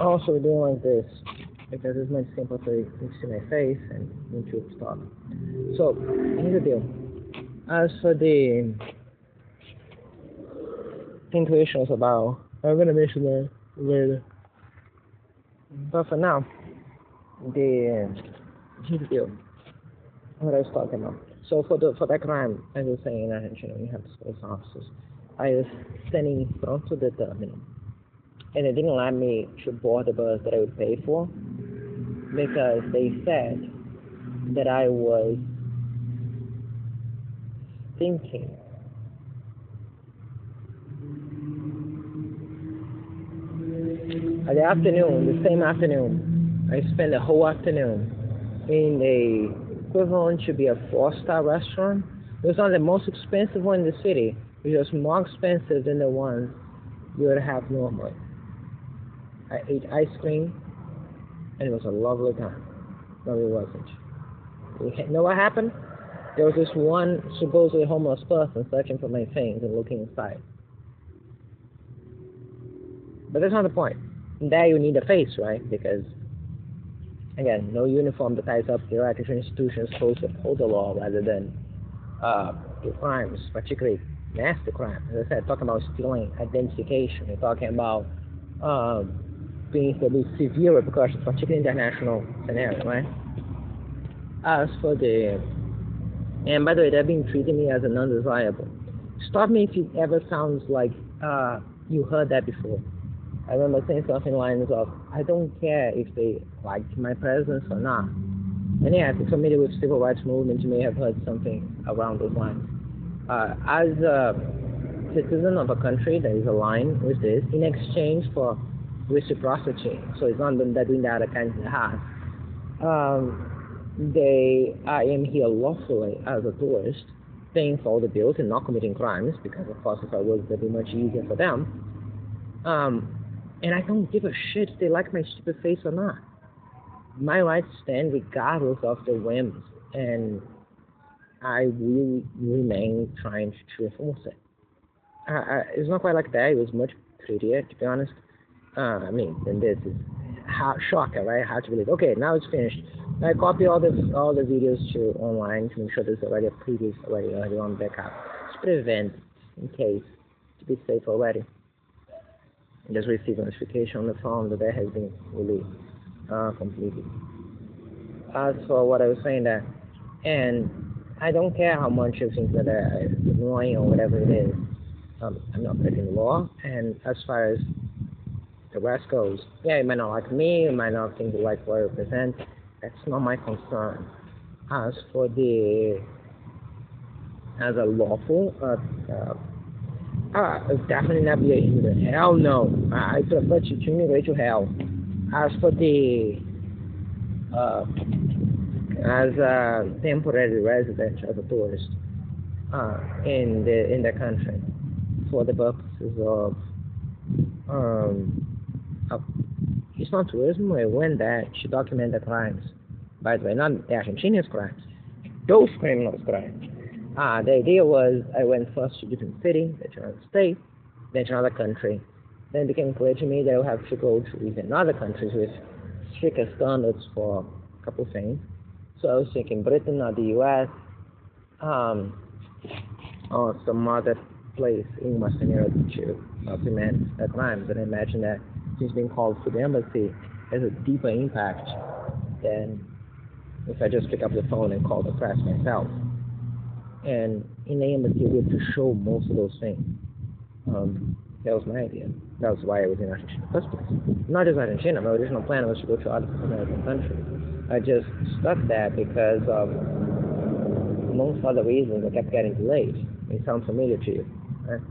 Also doing like this because it's much simpler for you to see my face and YouTube stuff. So here's the deal. As for the intuitions about, I'm gonna mention that later. But for now, the here's the deal. What I was talking about. So for that crime, as I was saying in Argentina, you have police officers. I was standing in front of the terminal, and they didn't let me to board the bus that I would pay for because they said that I was thinking. The same afternoon, I spent the whole afternoon in a equivalent to be a four-star restaurant. It was not the most expensive one in the city. It was more expensive than the ones you would have normally. I ate ice cream, and it was a lovely time. No, it wasn't. You know what happened? There was this one supposedly homeless person searching for my things and looking inside. But that's not the point. There you need a face, right? Because, again, no uniform that ties up hierarchical institutions supposed to uphold the law rather than do crimes, particularly nasty crimes. As I said, talking about stealing identification. We're talking about being to be severe repercussions, particularly international scenario, right? As for the, and by the way, they've been treating me as an undesirable. Stop me if it ever sounds like you heard that before. I remember saying something lines of, I don't care if they like my presence or not. And yeah, if you're familiar with civil rights movement, you may have heard something around those lines. As a citizen of a country that is aligned with this, in exchange for reciprocity, so it's not that doing that kind of heart, I am here lawfully as a tourist, paying for all the bills and not committing crimes, because of course if I was, that'd be much easier for them. And I don't give a shit if they like my stupid face or not. My rights stand regardless of their whims, and I will remain trying to enforce it. It's not quite like that. It was much prettier, to be honest. I mean, and this is shocker, right? Hard to believe. Okay, now it's finished. I copy all the videos to online to make sure there's already a previous already on backup. Just prevent in case to be safe already. Just receive a notification on the phone that has been released completely. As for what I was saying there, and I don't care how much you think that it's annoying or whatever it is. I'm not breaking the law, and as far as the rest goes, yeah, you might not like me, you might not think you like what I represent. That's not my concern. As for as a lawful it's definitely not be a immigrant. Hell no. I prefer to immigrate to hell. As for as a temporary resident, as a tourist, in the country, for the purposes of it's not tourism. I went there to document the crimes. By the way, not the Argentinians' crimes, those criminals' crimes. The idea was I went first to a different city, then to another state, then to another country. Then it became clear to me that I would have to go to even other countries with stricter standards for a couple things. So I was thinking Britain or the US, or some other place in Western Europe to document the crimes. And I imagine that since being called to the embassy has a deeper impact than if I just pick up the phone and call the press myself. And in the embassy, we have to show most of those things. That was my idea. That was why I was in Argentina in the first place. Not just Argentina. My original plan was to go to other American countries. I just stuck there because of, amongst other reasons, I kept getting delayed. It sounds familiar to you, right?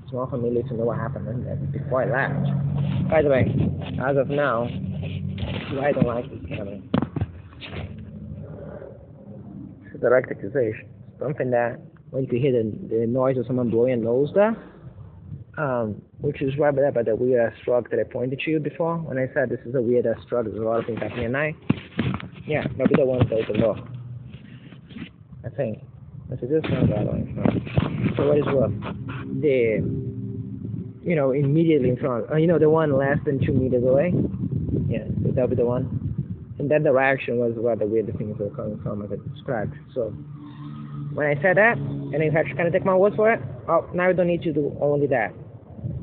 It's more familiar to know what happened before I left. By the way, as of now, I don't like this camera. It's a direct accusation. Something that when you can hear the noise of someone blowing a nose there, which is right by the weird shrug that I pointed to you before when I said this is a weird shrug. There's a lot of things happening at night. Yeah, maybe the one that opened door. I think. That's a good sound, by the way. So what is worth? immediately in front. The one less than 2 meters away. Yeah, so that'll be the one. In that direction was where the weird things were coming from, as I described. So when I said that, and you have to kind of take my word for it, now you don't need to do only that.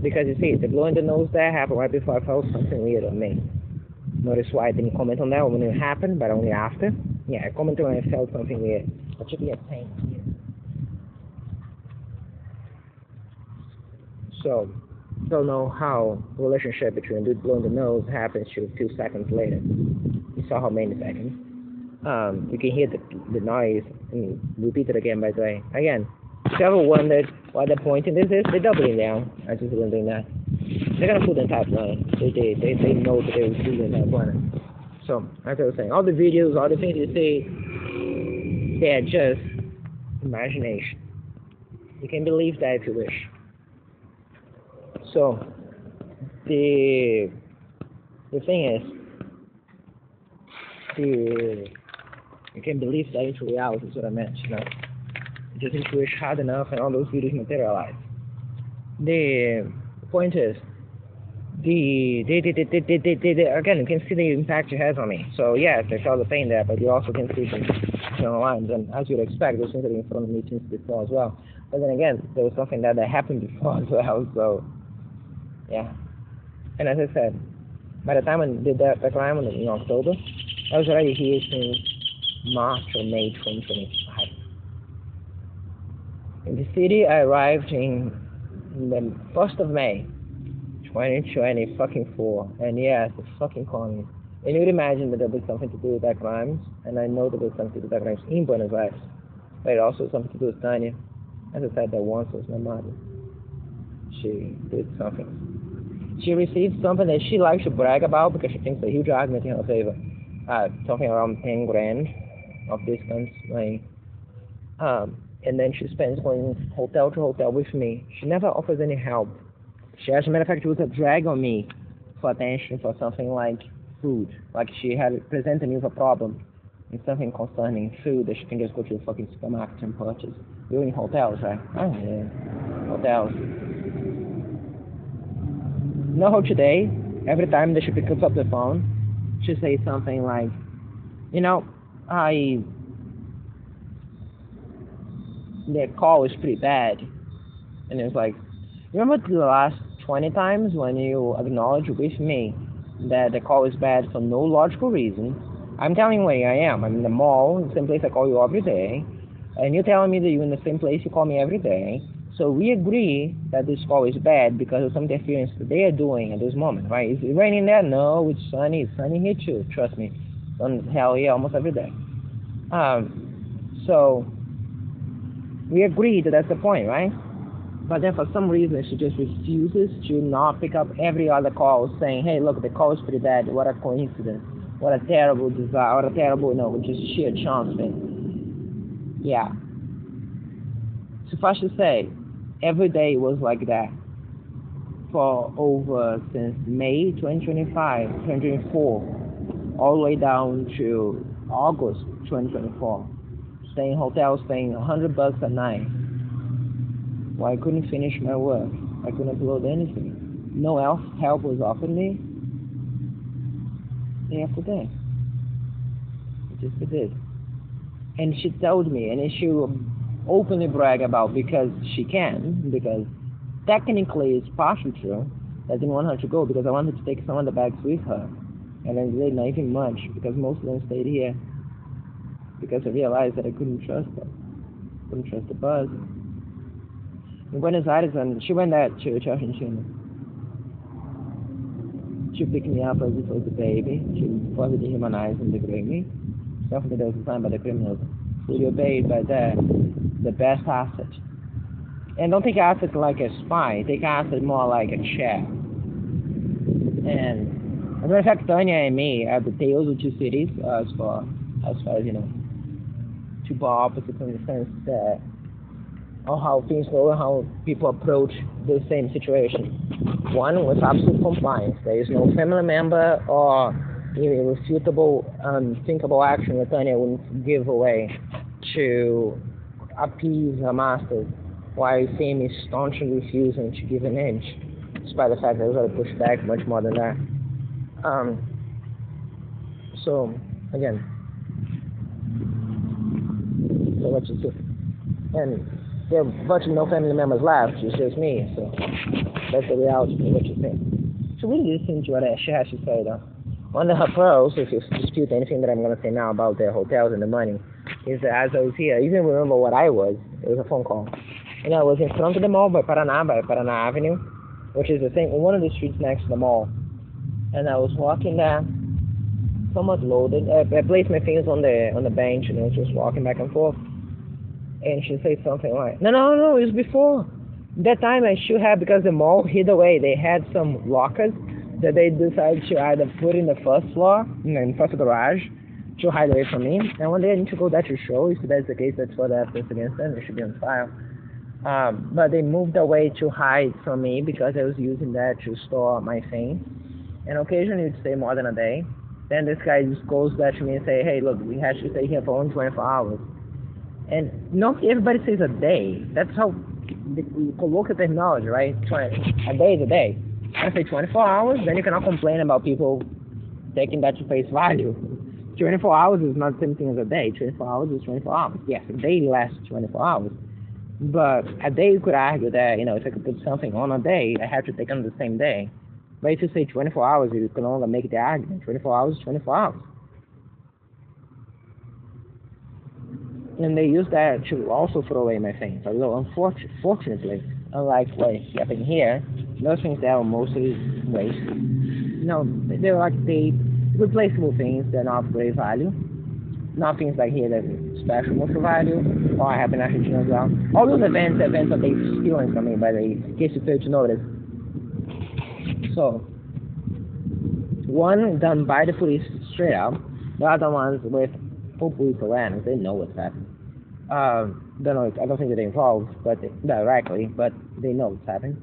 Because you see, the blow in the nose there happened right before I felt something weird on me. Notice why I didn't comment on that when it happened, but only after. Yeah, I commented when I felt something weird. That should be a pain here. So, don't know how the relationship between dude blowing the nose happens to a few seconds later. You saw how many seconds. You can hear the noise, and repeat it again, by the way. Again, if you ever wondered why they're pointing this is, they're doubling down. I just wasn't doing that. They're gonna put the entire planet. They know that they will do the entire planet. So, as I was saying, all the videos, all the things you see, they're just imagination. You can believe that if you wish. So, the thing is, you can believe that into reality is what I meant, You just need to wish hard enough and all those videos materialize. The point is, again, you can see the impact it has on me. So yes, I felt the pain there, but you also can see the lines, and as you'd expect, those things are in front of me since before as well. But then again, there was something that happened before as well, so yeah. And as I said, by the time I did that climb in October, I was already here since March or May 2025. In the city, I arrived in the 1st of May 2024, and yes, it's fucking calling. And you'd imagine that there was something to do with that crimes, and I know that there's something to do with that crimes in Buenos Aires, but it also has something to do with Tanya. As I said, that once was my mother. She did something. She received something that she likes to brag about because she thinks a huge argument in her favor. Talking around 10 grand of discounts, like, and then she spends going hotel to hotel with me. She never offers any help. She, as a matter of fact, she was a drag on me for attention for something like food. Like she had presented me with a problem in something concerning food that she can just go to a fucking supermarket and purchase. We were in hotels, right? Oh yeah, hotels. You know how today, every time that she picks up the phone, she says something like, the call is pretty bad. And it's like, remember the last 20 times when you acknowledge with me that the call is bad for no logical reason? I'm telling you where I am. I'm in the mall, the same place I call you every day. And you're telling me that you're in the same place you call me every day. So we agree that this call is bad because of some interference that they are doing at this moment, right? Is it raining there? No, it's sunny. It's sunny here too. Trust me. Hell yeah, almost every day. So we agree that that's the point, right? But then for some reason she just refuses to not pick up every other call saying, hey, look, the call is pretty bad. What a coincidence. What a terrible desire. What a terrible, just sheer chance thing. Yeah. Suffice to say, every day was like that for over since May 2024, all the way down to August 2024. Staying in hotels, paying $100 a night. Well, I couldn't finish my work. I couldn't upload anything. No help was offered me. Day after day. It just did. And she told me, and she will openly brag about because she can, because technically it's partially true. I didn't want her to go because I wanted to take some of the bags with her. And then they not even much because most of them stayed here. Because I realized that I couldn't trust her. Couldn't trust the bus. In Buenos Aires, and she went there to Argentina. She picked me up as if I was a baby. She was dehumanized and degrade me. Something that was designed by the criminals. Would you obey by the best asset? And don't take asset like a spy. Take asset more like a chair. And as a matter of fact, Tanya and me are the tales of two cities, as far as two polar opposites in the sense that of how things go and how people approach the same situation. One with absolute compliance. There is no family member or irrefutable, unthinkable action that Tanya wouldn't give away to appease her masters, while Fame is staunchly refusing to give an inch. despite the fact that I was going to push back much more than that. So again, so what you do, and there are virtually no family members left. It's just me. So that's the reality of what you think. So really listen to what she has to say though. One of her pearls, if you dispute anything that I'm going to say now about the hotels and the money, is that as I was here, you even remember what I was. It was a phone call. And I was in front of the mall by Paraná Avenue, which is the same, one of the streets next to the mall. And I was walking there, somewhat loaded. I placed my things on the bench and I was just walking back and forth. And she said something like, no, it was before. That time I should have, because the mall hid away. They had some lockers that they decided to either put in the first floor, in the first garage, to hide away from me. And one day I need to go there to show. If that's the case, that's what the evidence against them. It should be on file. But they moved away to hide from me because I was using that to store my things. And occasionally it would stay more than a day. Then this guy just goes there to me and say, hey, look, we have to stay here for only 24 hours. And not everybody says a day. That's how the colloquial terminology, right? A day is a day. I say 24 hours, then you cannot complain about people taking that to face value. 24 hours is not the same thing as a day. 24 hours is 24 hours. Yes, a day lasts 24 hours. But a day you could argue that, if I could put something on a day, I have to take on the same day. But if you say 24 hours, you can only make the argument. 24 hours is 24 hours. And they use that to also throw away my things. Although, unfortunately, unlike what happened here, those things there are mostly waste. They're like the replaceable things. They're not of great value. Not things like here that are special most value, or happen in Argentina as well. All those events that they stealing from me, by the way, in case you fail to notice. So, one done by the police straight up, the other ones with full police awareness. They know what's happening. I don't think that they're involved, directly, but they know what's happening.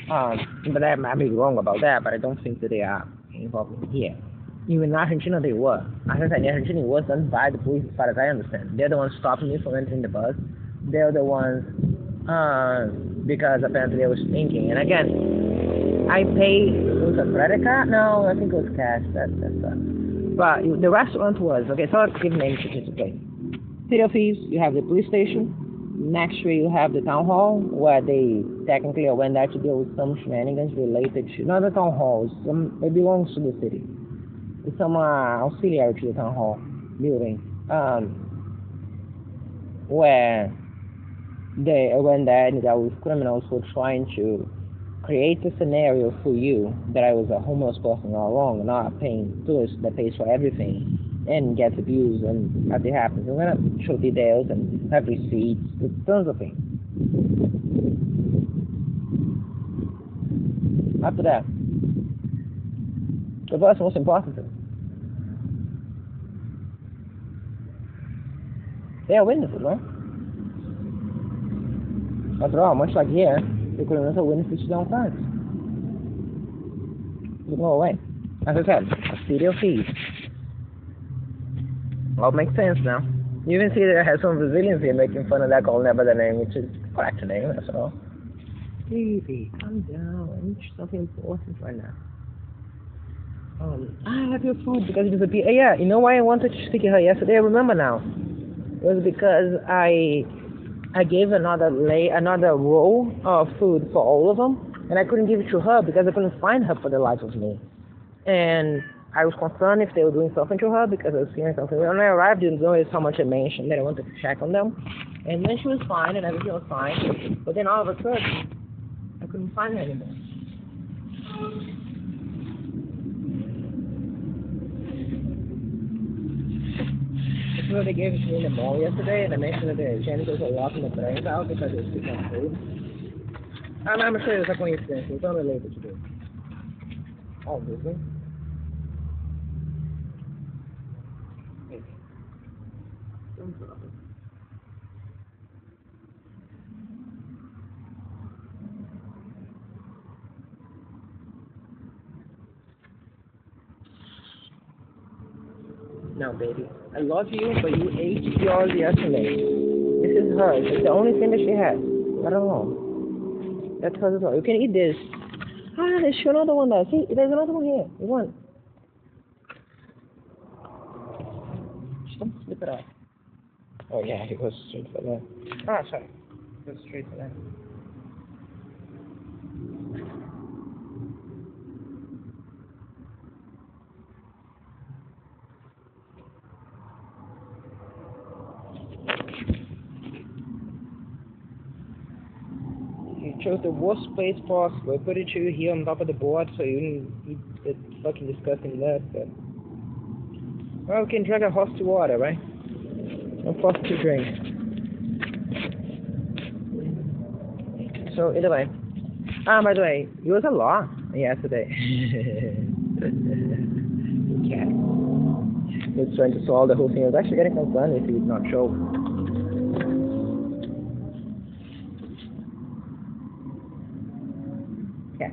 But I may be wrong about that, but I don't think that they are involved here. Even in Argentina, they were. As I said, in Argentina, it was done by the police, as far as I understand. They're the ones stopping me from entering the bus. They're the ones, because apparently I was thinking. And again, I paid, it was a credit card? No, I think it was cash. That's But the restaurant was, okay, so let's give names to the place. City of Thieves, you have the police station. Next to you have the town hall, where they technically went there to deal with some shenanigans related to, not the town hall, it belongs to the city. It's some auxiliary to the town hall building, where they went there and dealt with criminals who were trying to create a scenario for you that I was a homeless person all along, not a paying tourist that pays for everything and gets abused, and as it happens. We're going to show details and have receipts, tons of things. After that, the first most important thing. They are witnesses, right? After all, much like here, the criminals are witnesses to their own crimes. They go away. As I said, a city of thieves. All makes sense now. You even see that I have some Brazilians here making fun of that, calling that by the name, which is the correct name, that's all. Baby, calm down. I need something important right now. I have your food because it disappeared. Yeah, you know why I wanted to speak to her yesterday? I remember now. It was because I gave another roll of food for all of them, and I couldn't give it to her because I couldn't find her for the life of me. And I was concerned if they were doing something to her because I was seeing something. When I arrived, didn't notice how much I mentioned that I wanted to check on them. And then she was fine and everything was fine. But then all of a sudden, I couldn't find her anymore. You know, they gave it to me in the mall yesterday, and I mentioned that the janitors were locking the brains out because they were speaking on food. I'm sure it's a coincidence. It's unrelated to this. Obviously. Now, baby, I love you, but you ate yours yesterday. This is hers. It's the only thing that she has. Let her alone. That's hers as well. You can eat this. Ah, there's another one there. See, there's another one here. You want? Just don't slip it out. Oh yeah, it goes straight for that. Ah, sorry. It goes straight for that. You chose the worst place possible. I put it to you here on top of the board so you didn't eat that fucking disgusting mess, but... Well, we can drink a hot water, right? No forced to drink. So, either way. Ah, by the way, it was a law yesterday. Cat. He was trying to solve the whole thing. I was actually getting concerned if he did not show. Cat.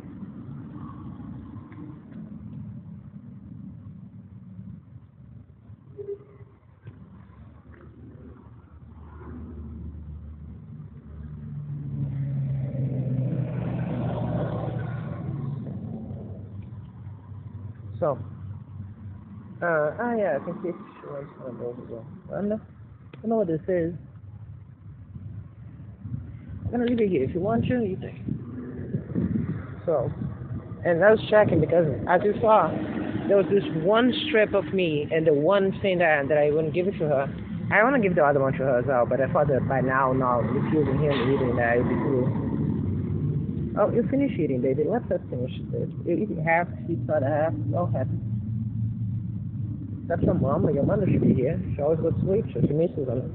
So, yeah, I think this was one of those as well. I don't know what this is. I'm gonna leave it here. If you want to, you take. So, and I was checking because as you saw, there was this one strip of me and the one thing that I wouldn't give it to her. I want to give the other one to her as well, but I thought that by now, refusing him eating that would be cool. Oh, you finish eating, baby. Let us finish it. You eat half, she eats the other half. All happy. That's your mom. Your mother should be here. She always goes to sleep, so she misses them.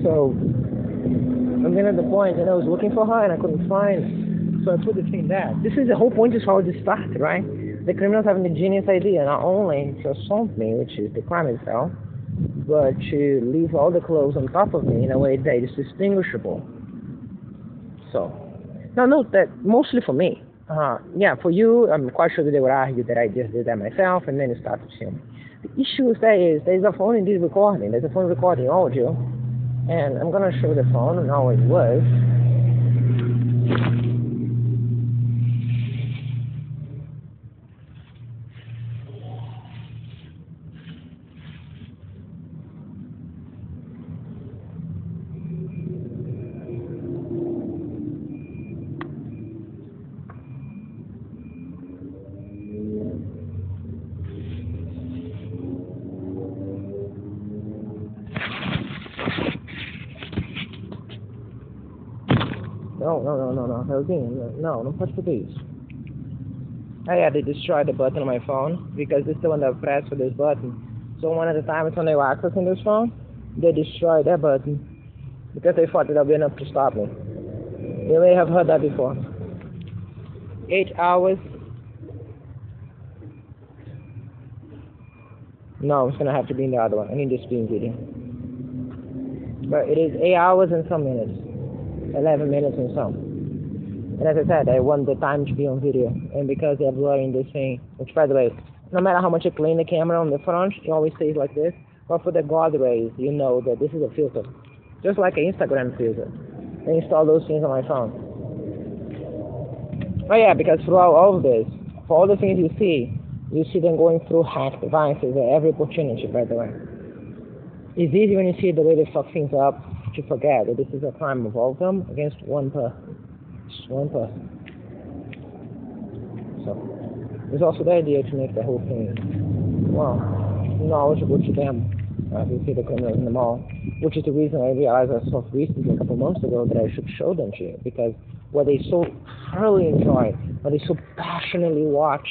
So, I'm then at the point, and I was looking for her, and I couldn't find. So I put the thing there. This is the whole point is how it started, right? The criminals having the genius idea, not only to assault me, which is the crime itself, but to leave all the clothes on top of me in a way that is distinguishable. So, now note that mostly for me. Yeah, for you, I'm quite sure that they would argue that I just did that myself, and then it started filming. The issue is there's a phone in this recording. There's a phone recording audio, and I'm gonna show the phone and how it was. No, don't push the keys. Oh yeah, they destroyed the button on my phone because this is the one that pressed for this button. So one of the times when they were accessing this phone, they destroyed that button because they thought that would be enough to stop me. You may have heard that before. 8 hours. No, it's gonna have to be in the other one. I need this being video. But it is 8 hours and some minutes. 11 minutes and some. And as I said, I want the time to be on video. And because they're blurring this thing, which by the way, no matter how much you clean the camera on the front, it always stays like this. But for the God rays, you know that this is a filter. Just like an Instagram filter. I install those things on my phone. Oh yeah, because throughout all of this, for all the things you see them going through hacked devices at every opportunity, by the way. It's easy when you see the way they fuck things up to forget that this is a crime of all of them against one person. Just one person. So, there's also the idea to make the whole thing, well, knowledgeable to them. You see the criminals in the mall, which is the reason I realized I saw recently, a couple months ago, that I should show them to you, because what they so thoroughly enjoy, what they so passionately watch,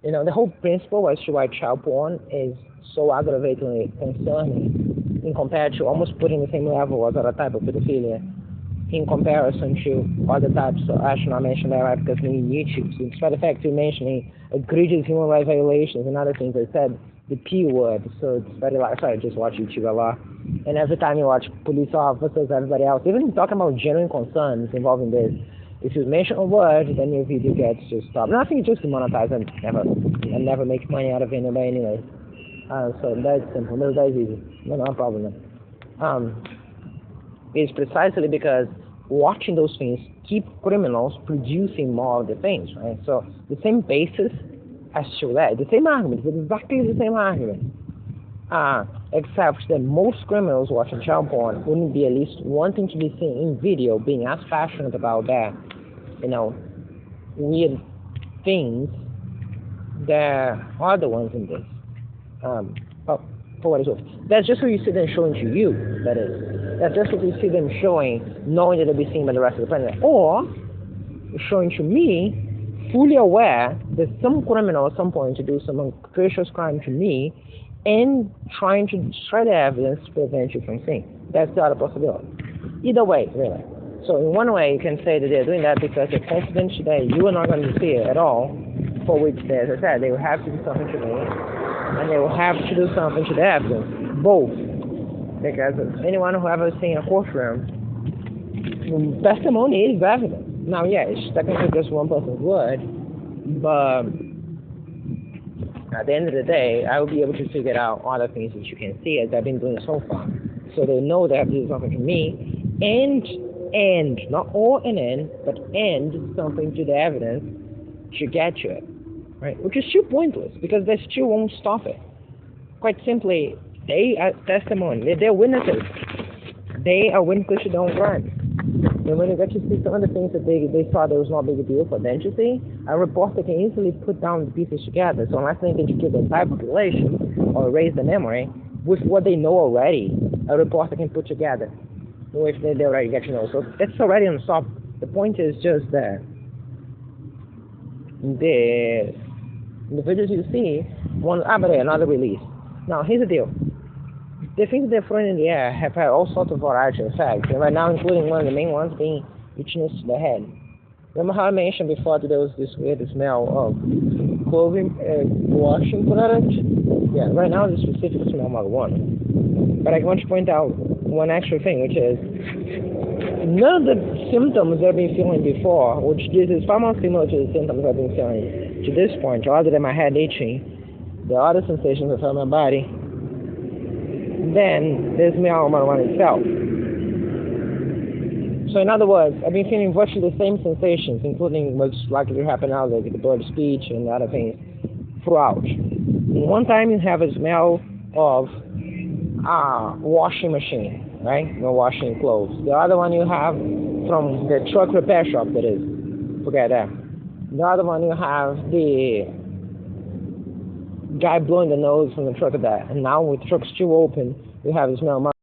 the whole principle as to why child porn is so aggravatingly concerning in compared to almost putting the same level as other type of pedophilia in comparison to other types of, I should not mention that right because we need YouTube. So despite the fact you're mentioning egregious human rights violations and other things, I said the P word, so it's very like, sorry, I just watch YouTube a lot. And every time you watch police officers, everybody else, even talking about genuine concerns involving this, if you mention a word, then your video gets just stopped. Nothing just demonetized and never make money out of anybody anyway. So that's simple. That's easy. No problem. It's precisely because watching those things keep criminals producing more of the things, right? So the same basis as to that, the same argument, it's exactly the same argument. Except that most criminals watching child porn wouldn't be at least wanting to be seen in video, being as passionate about that, weird things that are the ones in this. But for what it's worth, that's just what you see them showing to you. That is, that's just what you see them showing, knowing that they'll be seen by the rest of the planet, or showing to me, fully aware that some criminal at some point to do some atrocious crime to me, and trying to destroy the evidence to prevent you from seeing. That's the other possibility. Either way, really. So in one way, you can say that they're doing that because they're confident that you are not going to see it at all, for which, as I said, they will have to do something to me, and they will have to do something to the evidence. Both. Because anyone who ever seen a courtroom, testimony is evidence. Now, yeah, it's technically just one person's word, but at the end of the day, I will be able to figure out other things that you can see as I've been doing so far. So they know they have to do something to me, and not all and end, but and something to the evidence to get to it, right? Which is still pointless because they still won't stop it. Quite simply, they are testimony. They're witnesses. They are witnesses to their own crime. And when you get to see some of the things that they thought it was not a big deal for them to see, a reporter can easily put down the pieces together. So unless they can educate the entire population or raise the memory with what they know already, a reporter can put together with they already get to know. So that's already unstoppable. The point is just that the videos you see, another release. Now here's the deal. The things they're throwing in the air have had all sorts of variety of effects, and right now including one of the main ones being itchiness to the head. Remember how I mentioned before that there was this weird smell of clothing washing product? Yeah, right now it's specific to smell marijuana. But I want to point out one extra thing, which is none of the symptoms I've been feeling before, which this is far more similar to the symptoms I've been feeling to this point, other than my head itching, the other sensations I felt in my body, then the smell of marijuana itself. So in other words, I've been feeling virtually the same sensations, including what's likely to happen now, like the blurred speech and other things, throughout. And one time you have a smell of washing machine, right? You're washing clothes. The other one you have from the truck repair shop, that is. Forget that. The other one you have the guy blowing the nose from the truck of that. And now with the truck still open, you have the smell of